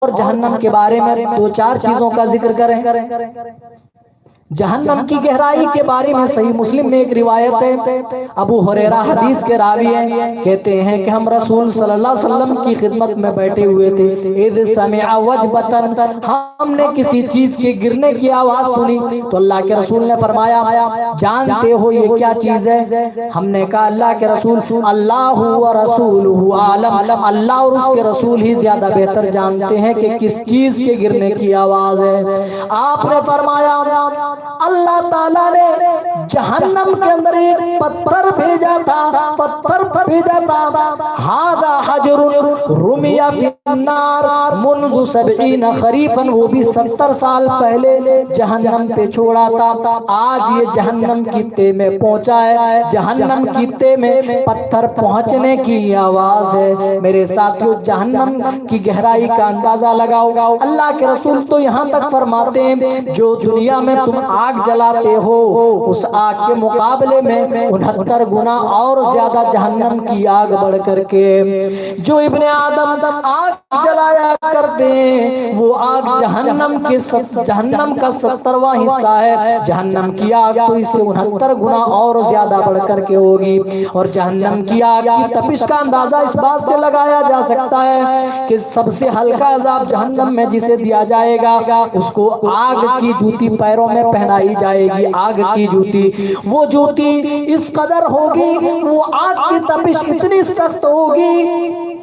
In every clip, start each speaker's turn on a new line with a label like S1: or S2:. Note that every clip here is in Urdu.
S1: اور جہنم کے بارے میں دو چار چیزوں کا ذکر کریں۔ جہنم کی گہرائی کے بارے میں صحیح مسلم میں ایک روایت ہے، ابو ہریرہ حدیث کے راوی ہیں، کہتے ہیں کہ ہم رسول صلی اللہ علیہ وسلم کی خدمت میں بیٹھے ہوئے تھے، اذ سمع وجبتن، ہم نے کسی چیز کے گرنے کی آواز سنی تو اللہ کے رسول نے فرمایا جانتے ہو یہ کیا چیز ہے؟ ہم نے کہا اللہ کے رسول اللہ و رسولہ عالم، اللہ اور اس کے رسول ہی زیادہ بہتر جانتے ہیں کہ کس چیز کے گرنے کی آواز ہے۔ آپ نے فرمایا اللہ تعالیٰ نے جہنم کے اندر ایک پتھر بھیجا تھا، پتھر بھیجا تھا، ھذا حجر رمی فی النار منذ 70 خریفا، وہ بھی 70 سال پہلے جہنم پہ چھوڑا تھا، آج یہ جہنم کی تہ میں پہنچا ہے، جہنم کی تہ میں پتھر پہنچنے کی آواز ہے۔ میرے ساتھیو جہنم کی گہرائی کا اندازہ لگاؤ، اللہ کے رسول تو یہاں تک فرماتے ہیں جو دنیا میں تم آگ جلاتے ہو اس آگ کے مقابلے میں 69 گنا اور زیادہ جہنم کی آگ بڑھ کر کے جو ابن آدم آگ جلایا کرتے ہیں وہ آگ جہنم کا 70واں حصہ ہے، جہنم کی آگ تو اس سے 69 گنا اور زیادہ بڑھ کر کے ہوگی۔ اور جہنم کی آگ کی تپش کا اندازہ اس بات سے لگایا جا سکتا ہے کہ سب سے ہلکا عذاب جہنم میں جسے دیا جائے گا اس کو آگ کی جوتی پیروں میں پہنائی جائے گی، آگ کی جوتی، وہ جوتی اس قدر ہوگی، وہ آگ کی تپش اتنی سخت ہوگی،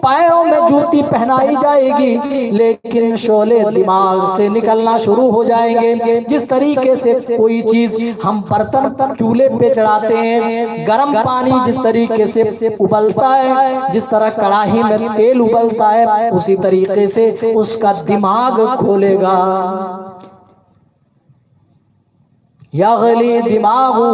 S1: پیروں میں جوتی پہنائی جائے گی لیکن شعلے دماغ سے نکلنا شروع ہو جائیں گے۔ جس طریقے سے کوئی چیز ہم برتن چولہے پہ چڑھاتے ہیں، گرم پانی جس طریقے سے ابلتا ہے، جس طرح کڑاہی میں تیل ابلتا ہے، اسی طریقے سے اس کا دماغ کھولے گا، یغلی دماغہ،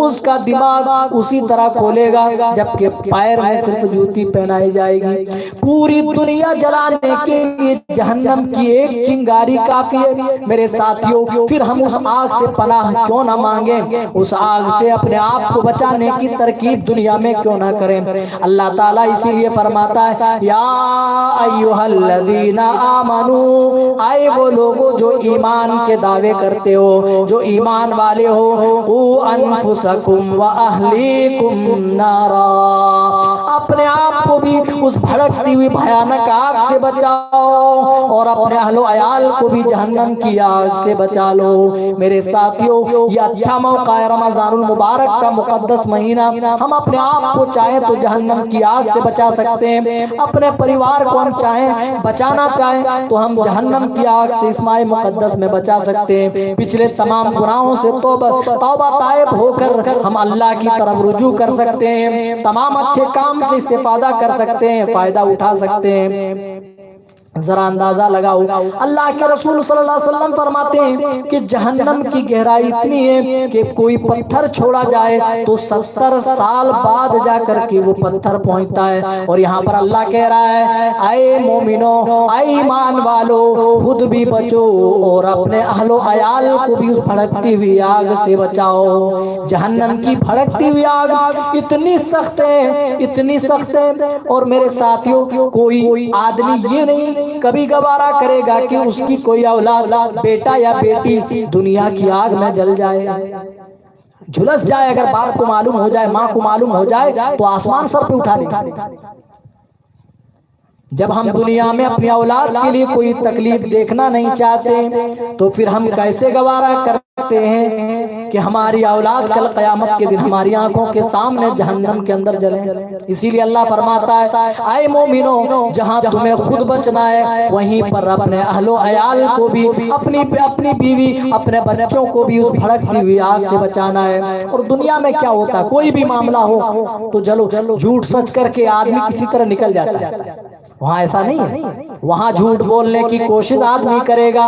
S1: اس کا دماغ اسی طرح کھولے گا جبکہ پیر میں صرف جوتی پہنائی جائے گی۔ پوری دنیا جلانے کے لیے جہنم کی ایک چنگاری کافی ہے میرے ساتھیوں، پھر ہم اس آگ سے پناہ کیوں نہ مانگیں، اس آگ سے اپنے آپ کو بچانے کی ترکیب دنیا میں کیوں نہ کریں۔ اللہ تعالیٰ اسی لیے فرماتا ہے یا ایھا الذین آمنوا، اے وہ لوگوں جو ایمان کے دعوے کرتے ہو، جو ایمان والے ہو، قوا انفسکم واہلیکم نارا، اپنے آپ کو بھی اس بھڑکتی ہوئی بھیانک آگ سے بچاؤ اور اپنے اہل و عیال کو بھی جہنم کی آگ سے بچا لو۔ میرے ساتھیوں یہ اچھا موقع ہے، رمضان المبارک کا مقدس مہینہ، ہم اپنے آپ کو چاہیں تو جہنم کی آگ سے بچا سکتے ہیں، اپنے پریوار کو ہم چاہیں بچانا چاہیں تو ہم جہنم کی آگ سے اس ماہ مقدس میں بچا سکتے ہیں۔ پچھلے تمام گناہوں سے توبہ طائب ہو کر ہم اللہ کی طرف رجوع کر سکتے ہیں، تمام اچھے کام سے استفادہ کر سکتے ہیں، فائدہ اٹھا سکتے ہیں۔ ذرا اندازہ لگاؤ، اللہ کے رسول صلی اللہ علیہ وسلم فرماتے ہیں کہ جہنم کی گہرائی اتنی ہے کہ کوئی پتھر چھوڑا جائے تو 70 سال بعد جا کر کے وہ پتھر پہنچتا ہے۔ اور یہاں پر اللہ کہہ رہا ہے اے مومنو، اے ایمان والو، خود بھی بچو اور اپنے اہل و عیال کو بھی اس بھڑکتی ہوئی آگ سے بچاؤ۔ جہنم کی بھڑکتی ہوئی آگ اتنی سخت ہے، اتنی سخت ہے، اور میرے ساتھیوں کوئی آدمی یہ نہیں کبھی گوارا کرے گا کہ اس کی کوئی اولاد، بیٹا یا بیٹی دنیا کی آگ میں جل جائے، جھلس جائے۔ اگر باپ کو معلوم ہو جائے، ماں کو معلوم ہو جائے تو آسمان سر پہ اٹھا لے گا۔ جب ہم دنیا میں اپنی اولاد کے لیے کوئی تکلیف دیکھنا نہیں چاہتے تو پھر ہم کیسے گوارا کرتے ہیں کہ ہماری اولاد کل قیامت کے دن ہماری آنکھوں کے سامنے جہنم کے اندر جلیں۔ اسی لیے اللہ فرماتا ہے اے مومنو، جہاں تمہیں خود بچنا ہے وہیں پر اپنے اہل و عیال کو بھی، اپنی بیوی، اپنے بچوں کو بھی اس بھڑکتی ہوئی آگ سے بچانا ہے۔ اور دنیا میں کیا ہوتا ہے، کوئی بھی معاملہ ہو تو چلو جھوٹ سچ کر کے آدمی کسی طرح نکل جاتا ہے، وہاں ایسا نہیں ہے، وہاں جھوٹ بولنے کی کوشش آدمی کرے گا،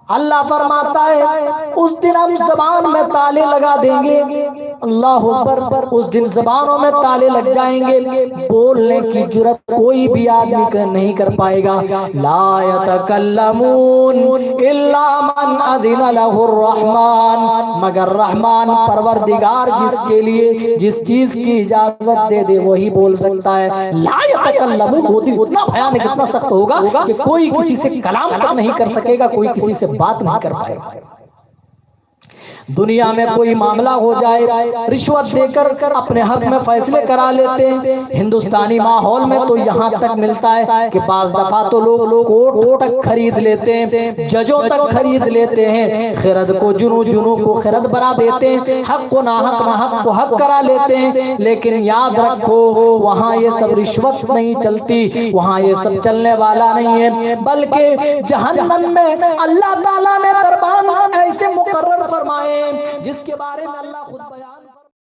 S1: اللہ فرماتا ہے اس دن ہم زبان میں تالے لگا دیں گے، اللہ اکبر، اس دن زبانوں میں تالے لگ جائیں گے، بولنے کی جرات کوئی بھی آدمی نہیں کر پائے گا۔ لا یتکلمون الا من اذن لہ الرحمن، مگر رحمان پروردگار جس کے لیے جس چیز کی اجازت دے دے وہی بول سکتا ہے۔ لا یتکلمون، وہ دن اتنا بھیانک اتنا سخت ہوگا کہ کوئی کسی سے کلام تک نہیں کر سکے گا، کوئی کسی سے بات نہیں کر پائے گا۔ دنیا میں کوئی معاملہ ہو جائے، رشوت دے کر اپنے حق میں فیصلے کرا لیتے ہیں۔ ہندوستانی ماحول میں تو یہاں تک ملتا ہے کہ بعض دفعہ تو لوگ کوٹ تک خرید لیتے ہیں، ججوں تک خرید لیتے ہیں، خرد کو جنوں کو خرد بنا دیتے ہیں، حق کو ناحق ناحق کو حق کرا لیتے ہیں۔ لیکن یاد رکھو وہاں یہ سب رشوت نہیں چلتی، وہاں یہ سب چلنے والا نہیں ہے، بلکہ جہنم میں اللہ تعالیٰ نے دربان ایسے مقرر فرمائے جس کے بارے میں اللہ خود